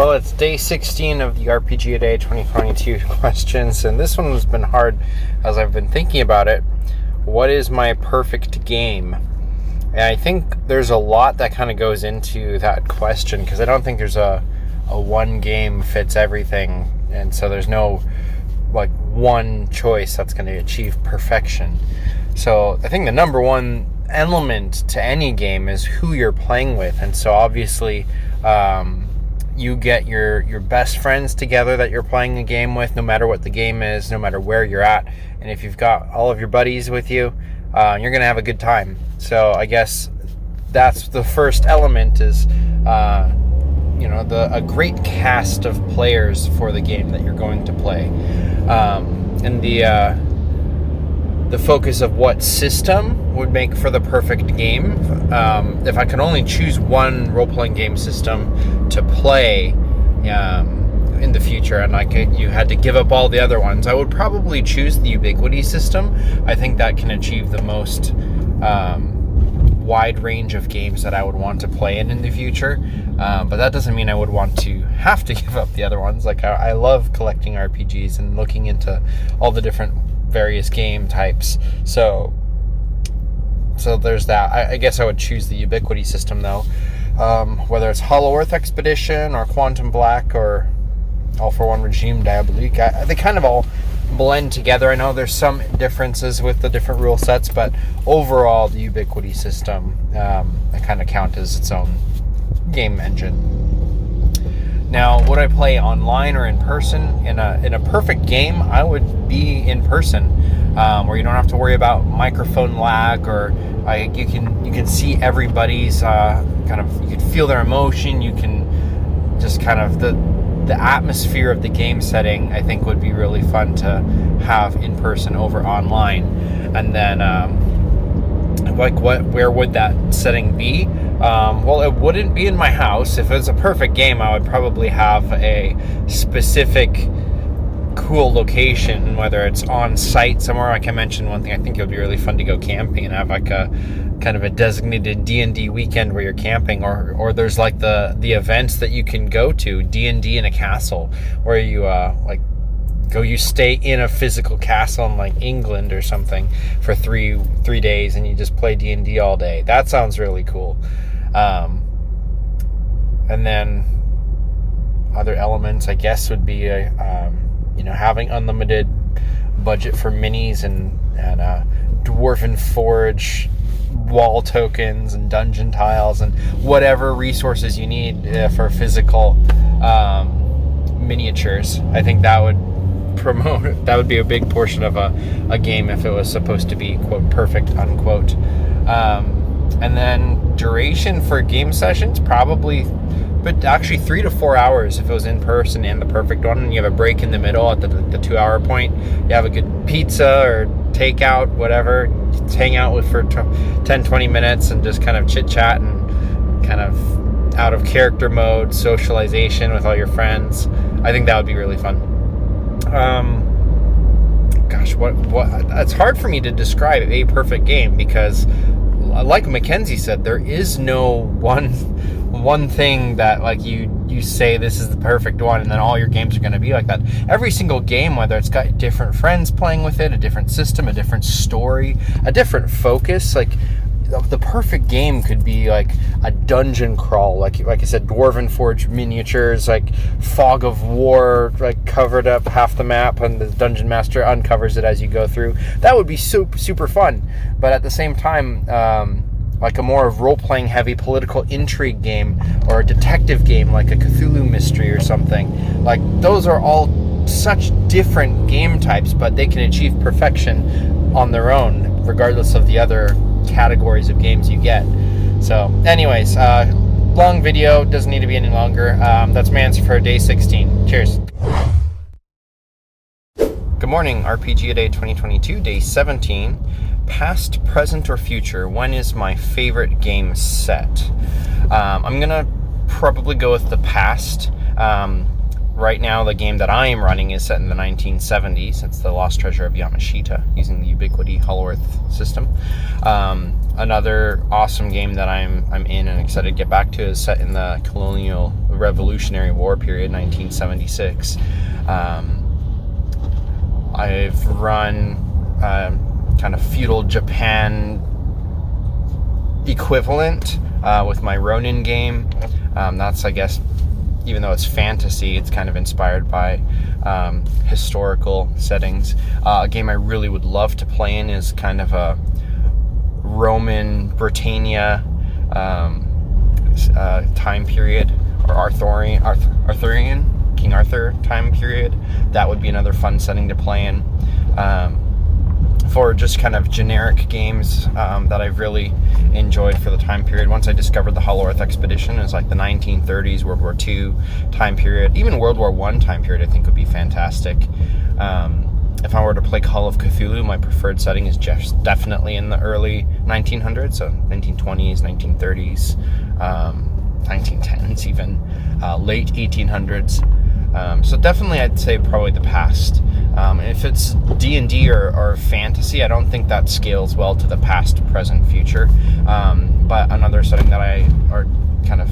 Well, it's day 16 of the RPG A Day 2022 questions, and this one has been hard as I've been thinking about it. What is my perfect game? And I think there's a lot that kind of goes into that question, because I don't think there's a one game fits everything, and so there's no like one choice that's going to achieve perfection. So I think the number one element to any game is who you're playing with, and so obviously you get your best friends together that you're playing a game with, no matter what the game is, no matter where you're at. And if you've got all of your buddies with you, you're going to have a good time. So I guess that's the first element is, a great cast of players for the game that you're going to play. And the focus of what system would make for the perfect game. If I could only choose one role-playing game system to play in the future, and you had to give up all the other ones, I would probably choose the Ubiquity system. I think that can achieve the most wide range of games that I would want to play in the future. But that doesn't mean I would want to have to give up the other ones. Like I love collecting RPGs and looking into all the different various game types. So there's that. I guess I would choose the Ubiquity system though. Whether it's Hollow Earth Expedition or Quantum Black or All for One Regime Diabolique, they kind of all blend together. I know there's some differences with the different rule sets, but overall the Ubiquity system I kind of count as its own game engine. Now, would I play online or in person? In a perfect game, I would be in person, where you don't have to worry about microphone lag, or you can see everybody's you can feel their emotion. You can just kind of the atmosphere of the game setting. I think would be really fun to have in person over online. And then where would that setting be? Well, it wouldn't be in my house. If it was a perfect game, I would probably have a specific cool location, whether it's on site somewhere. Like I mentioned, one thing, I think it would be really fun to go camping and have like a kind of a designated D&D weekend where you're camping, or there's like the events that you can go to, D&D in a castle, where you you stay in a physical castle in like England or something for three days, and you just play D&D all day. That sounds really cool. And then other elements, I guess, would be having unlimited budget for minis and Dwarven Forge wall tokens and dungeon tiles and whatever resources you need for physical miniatures. I think that would be a big portion of a game if it was supposed to be, quote, perfect, unquote. And then duration for game sessions, probably, but actually 3 to 4 hours if it was in person and the perfect one, and you have a break in the middle at the 2-hour point. You have a good pizza or takeout, whatever, just hang out for 10-20 minutes and just kind of chit chat and kind of out of character mode socialization with all your friends. I think that would be really fun. It's hard for me to describe a perfect game, because like Mackenzie said, there is no one thing that like you say this is the perfect one and then all your games are going to be like that. Every single game, whether it's got different friends playing with it, a different system, a different story, a different focus, like the perfect game could be like a dungeon crawl, like I said, Dwarven Forge miniatures, like Fog of War, like covered up half the map and the dungeon master uncovers it as you go through. That would be super fun. But at the same time, like a more role-playing heavy political intrigue game or a detective game like a Cthulhu mystery or something, like those are all such different game types, but they can achieve perfection on their own regardless of the other categories of games you get. So anyways, long video, doesn't need to be any longer. That's my answer for day 16. Cheers. Good morning, RPG A Day 2022, day 17. Past, present, or future, when is my favorite game set? I'm gonna probably go with the past. Right now, the game that I am running is set in the 1970s. It's the Lost Treasure of Yamashita, using the Ubiquity Hollow Earth system. Another awesome game that I'm in and excited to get back to is set in the colonial Revolutionary War period, 1976. I've run kind of feudal Japan equivalent with my Ronin game. That's, I guess, even though it's fantasy, it's kind of inspired by historical settings. A game I really would love to play in is kind of a Roman Britannia time period, or Arthurian, King Arthur time period. That would be another fun setting to play in. For just kind of generic games that I've really enjoyed for the time period. Once I discovered the Hollow Earth Expedition, it was like the 1930s, World War II time period. Even World War I time period I think would be fantastic. If I were to play Call of Cthulhu, my preferred setting is just definitely in the early 1900s, so 1920s, 1930s, 1910s even, late 1800s. So definitely I'd say probably the past. If it's D&D or fantasy, I don't think that scales well to the past, present, future. But another setting or kind of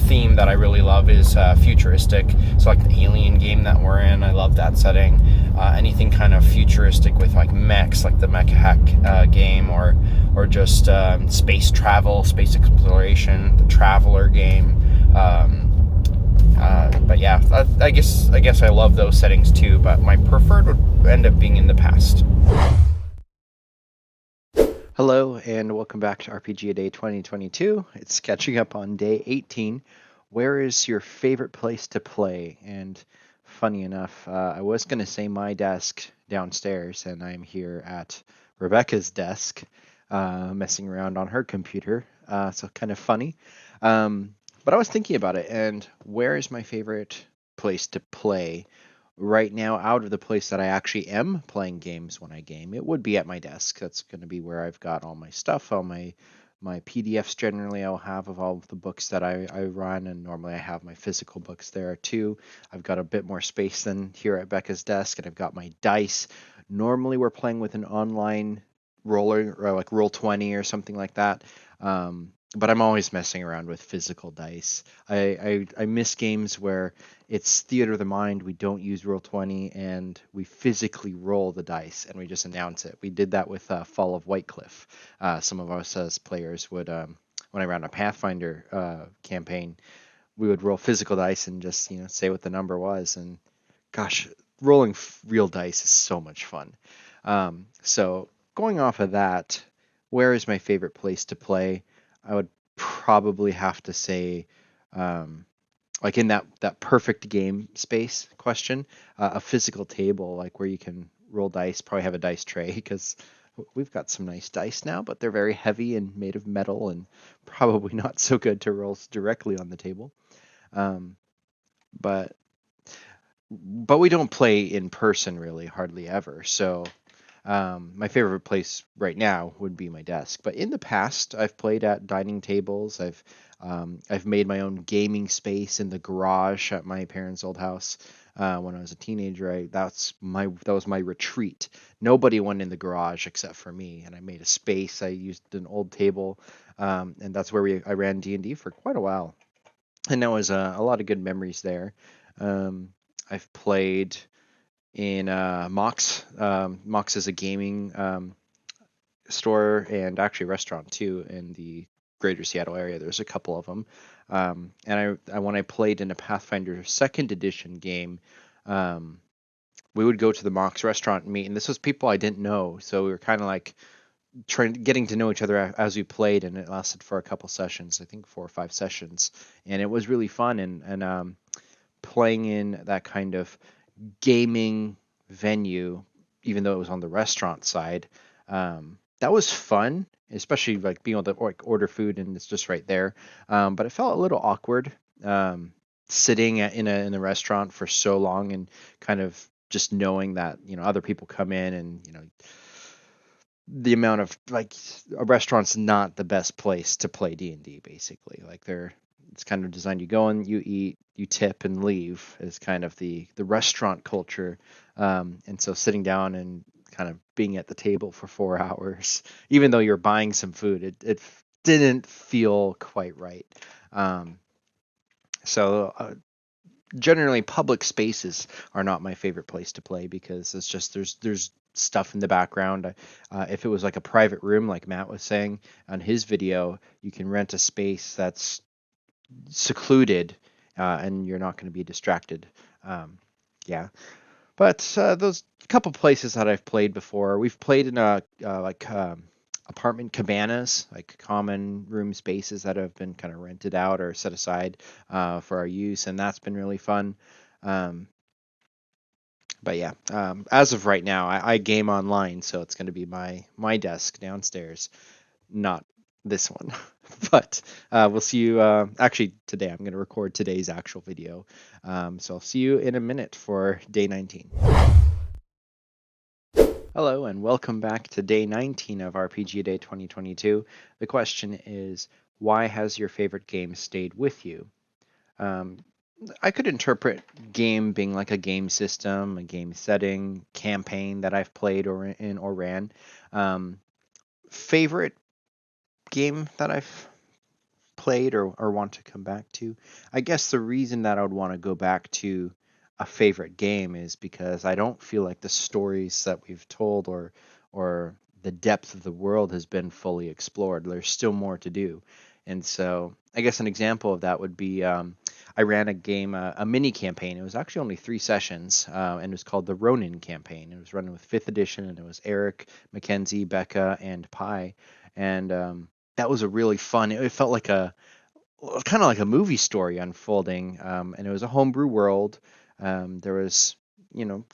theme that I really love is futuristic. So like the Alien game that we're in, I love that setting. Anything kind of futuristic with like mechs, like the Mech Hack game, or just space travel, space exploration, the Traveler game. But yeah, I guess I love those settings too, but my preferred would end up being in the past. Hello, and welcome back to RPG A Day 2022. It's catching up on day 18. Where is your favorite place to play? And funny enough, I was going to say my desk downstairs, and I'm here at Rebecca's desk, messing around on her computer. So kind of funny. But I was thinking about it, and where is my favorite place to play? Right now, out of the place that I actually am playing games when I game, it would be at my desk. That's going to be where I've got all my stuff, all my PDFs generally I'll have of all of the books that I run, and normally I have my physical books there too. I've got a bit more space than here at Becca's desk, and I've got my dice. Normally we're playing with an online roller, or like Roll20 or something like that. But I'm always messing around with physical dice. I miss games where it's theater of the mind. We don't use Roll20 and we physically roll the dice and we just announce it. We did that with Fall of Whitecliff. Some of us as players would, when I ran a Pathfinder campaign, we would roll physical dice and just say what the number was. And gosh, rolling real dice is so much fun. So going off of that, where is my favorite place to play? I would probably have to say, like in that perfect game space question, a physical table, like where you can roll dice, probably have a dice tray, because we've got some nice dice now, but they're very heavy and made of metal and probably not so good to roll directly on the table. But we don't play in person really, hardly ever. So my favorite place right now would be my desk. But in the past, I've played at dining tables. I've made my own gaming space in the garage at my parents' old house. When I was a teenager, that was my retreat. Nobody went in the garage except for me, and I made a space. I used an old table, and that's where I ran D&D for quite a while, and that was a lot of good memories there. I've played in Mox. Mox is a gaming store and actually a restaurant too in the greater Seattle area. There's a couple of them. And when I played in a Pathfinder 2nd edition game, we would go to the Mox restaurant and meet. And this was people I didn't know. So we were kind of like getting to know each other as we played. And it lasted for a couple sessions, I think 4 or 5 sessions. And it was really fun. And playing in that kind of gaming venue, even though it was on the restaurant side, that was fun, especially like being able to order food and it's just right there. But it felt a little awkward sitting in a restaurant for so long and kind of just knowing that other people come in and the amount of like a restaurant's not the best place to play D&D basically. Like it's kind of designed, you go in, you eat, you tip and leave is kind of the restaurant culture. And so sitting down and kind of being at the table for 4 hours, even though you're buying some food, it didn't feel quite right. So generally, public spaces are not my favorite place to play because it's just there's stuff in the background. If it was like a private room, like Matt was saying on his video, you can rent a space that's secluded, and you're not going to be distracted. Yeah, but those couple places that I've played before, we've played in a apartment cabanas, like common room spaces that have been kind of rented out or set aside for our use, and that's been really fun. Um, but yeah, as of right now, I game online, so it's going to be my desk downstairs, not this one. But we'll see you. Actually, today I'm going to record today's actual video, so I'll see you in a minute for day 19. Hello and welcome back to day 19 of RPG Day 2022. The question is, why has your favorite game stayed with you? Um, I could interpret game being like a game system, a game setting, campaign that I've played or ran. Favorite game that I've played or want to come back to. I guess the reason that I would want to go back to a favorite game is because I don't feel like the stories that we've told or the depth of the world has been fully explored. There's still more to do. And so I guess an example of that would be I ran a game, a mini campaign. It was actually only 3 sessions, and it was called the Ronin campaign. It was running with 5th edition, and it was Eric, Mackenzie, Becca, and Pi. And that was a really fun. It felt like a kind of like a movie story unfolding, and it was a homebrew world. There was,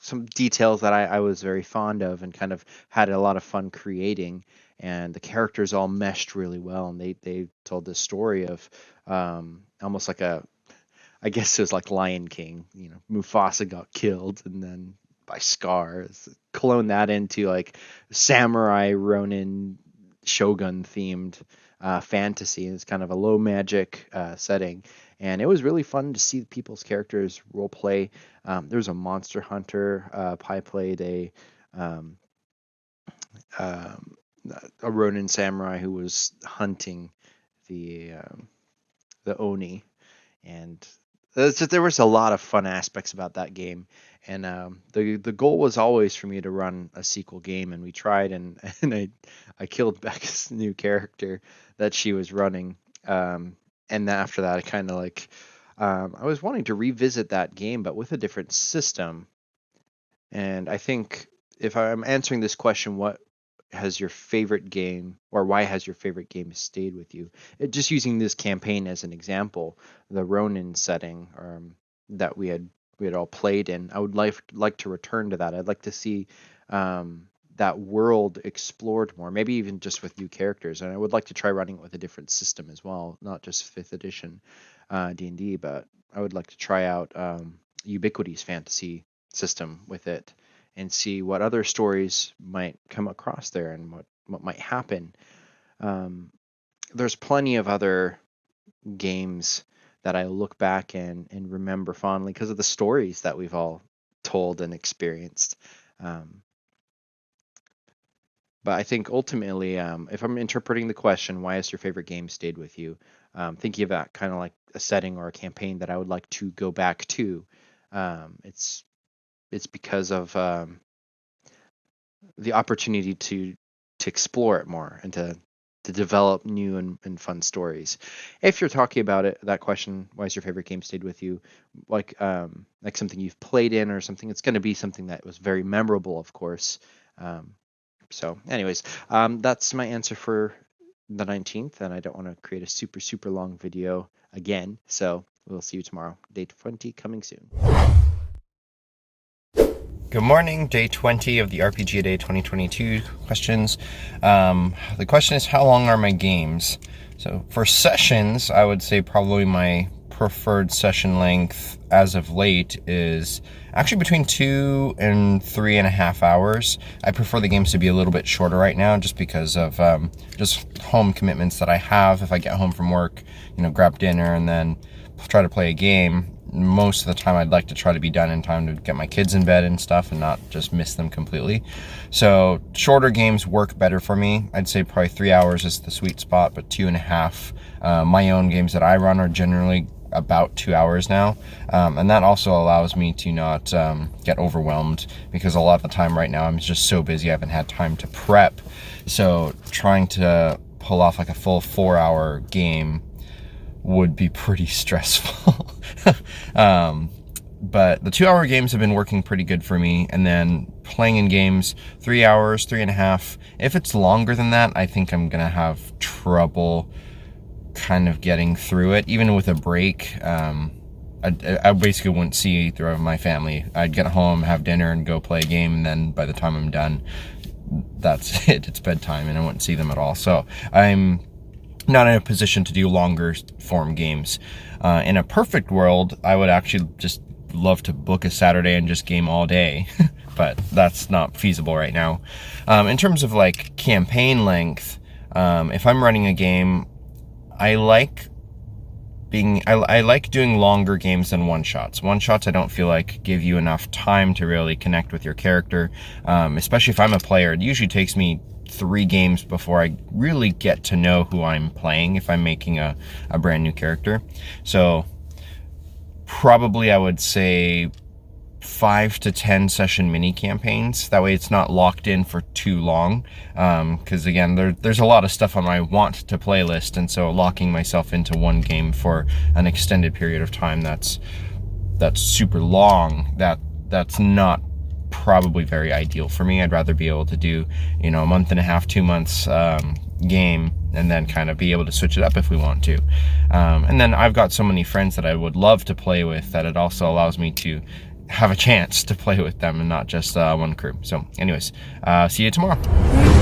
some details that I was very fond of and kind of had a lot of fun creating. And the characters all meshed really well, and they told this story of almost like I guess it was like Lion King. Mufasa got killed, and then by Scar, clone that into like samurai Ronin shogun themed fantasy. It's kind of a low magic setting, and it was really fun to see people's characters role play. There was a monster hunter. Pi played um, um, a Ronin samurai who was hunting the Oni, and there was a lot of fun aspects about that game. And the goal was always for me to run a sequel game, and we tried, and and I killed Becca's new character that she was running. And then after that, I kind of like I was wanting to revisit that game, but with a different system. And I think if I'm answering this question, what has your favorite game, or why has your favorite game stayed with you? Just using this campaign as an example, the Ronin setting that we had all played in, I would like to return to that. I'd like to see that world explored more, maybe even just with new characters. And I would like to try running it with a different system as well, not just 5th edition D&D, but I would like to try out Ubiquity's fantasy system with it and see what other stories might come across there and what might happen. There's plenty of other games that I look back and remember fondly because of the stories that we've all told and experienced. But I think ultimately, if I'm interpreting the question, why has your favorite game stayed with you? Thinking of that kind of like a setting or a campaign that I would like to go back to. It's because of the opportunity to explore it more and to develop new and fun stories. If you're talking about it, that question, why has your favorite game stayed with you? Like something you've played in or something, it's going to be something that was very memorable, of course. So anyways, that's my answer for the 19th, and I don't want to create a super, super long video again. So we'll see you tomorrow. Day 20 coming soon. Good morning, day 20 of the RPG Day 2022 questions. The question is, how long are my games? So for sessions, I would say probably my preferred session length as of late is actually between 2 and 3.5 hours. I prefer the games to be a little bit shorter right now just because of just home commitments that I have. If I get home from work, grab dinner and then try to play a game, most of the time I'd like to try to be done in time to get my kids in bed and stuff and not just miss them completely. So shorter games work better for me. I'd say probably 3 hours is the sweet spot, but 2.5. My own games that I run are generally about 2 hours now, and that also allows me to not get overwhelmed, because a lot of the time right now I'm just so busy I haven't had time to prep. So trying to pull off like a full 4-hour game would be pretty stressful. But the 2-hour games have been working pretty good for me, and then playing in games 3 hours, 3.5. If it's longer than that, I think I'm gonna have trouble kind of getting through it, even with a break. I basically wouldn't see either of my family. I'd get home, have dinner, and go play a game, and then by the time I'm done, that's it. It's bedtime, and I wouldn't see them at all. So I'm not in a position to do longer form games. In a perfect world, I would actually just love to book a Saturday and just game all day, but that's not feasible right now. In terms of like campaign length, if I'm running a game, I like doing longer games than one-shots. One-shots I don't feel like give you enough time to really connect with your character, especially if I'm a player. It usually takes me 3 games before I really get to know who I'm playing if I'm making a brand new character. So probably I would say 5 to 10 session mini campaigns. That way it's not locked in for too long, because again, there's a lot of stuff on my want to play list, and so locking myself into one game for an extended period of time that's super long, that's not probably very ideal for me. I'd rather be able to do, a month and a half, 2 months game, and then kind of be able to switch it up if we want to. And then I've got so many friends that I would love to play with that it also allows me to have a chance to play with them and not just one crew. So anyways, see you tomorrow.